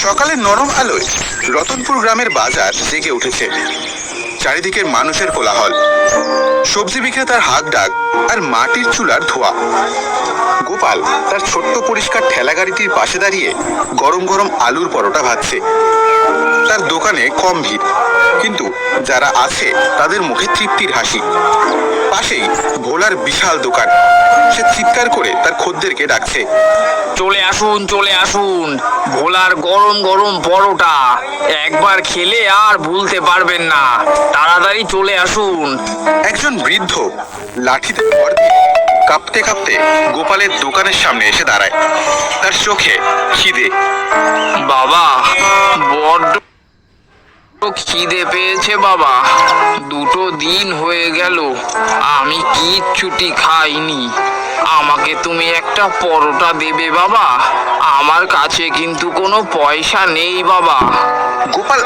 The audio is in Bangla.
সকালের নরম আলোয় রতনপুর গ্রামের বাজার জেগে উঠেছে। চারিদিকের মানুষের কোলাহল, সবজি বিক্রেতার হাঁক ডাক আর মাটির চুলার ধোঁয়া। গোপাল তার ছোট্ট পরিষ্কার ঠেলা গাড়িটির পাশে দাঁড়িয়ে গরম গরম আলুর পরোটা ভাজছে। তার দোকানে কম ভিড়, কিন্তু যারা আছে তাদের মুখে তৃপ্তির হাসি। পাশেই ভোলার বিশাল দোকান, সে চিৎকার করে তার খদ্দেরকে ডাকছে। চলে আসুন, চলে আসুন, ভোলার গরম গরম পরোটা একবার খেলে আর ভুলতে পারবেন না। তাড়াতাড়ি চলে আসুন। একজন বৃদ্ধ লাঠিতে ভর দিয়ে কাঁপতে কাঁপতে গোপালের দোকানের সামনে এসে দাঁড়ায়। তার চোখে খিদে। বাবা, বড্ড খিদে পেয়েছে বাবা। 2 দিন হয়ে গেল আমি কিচ্ছুটি খাইনি। আমাকে তুমি একটা পরোটা দেবে বাবা? আমার কাছে কিন্তু কোনো পয়সা নেই বাবা। গোপাল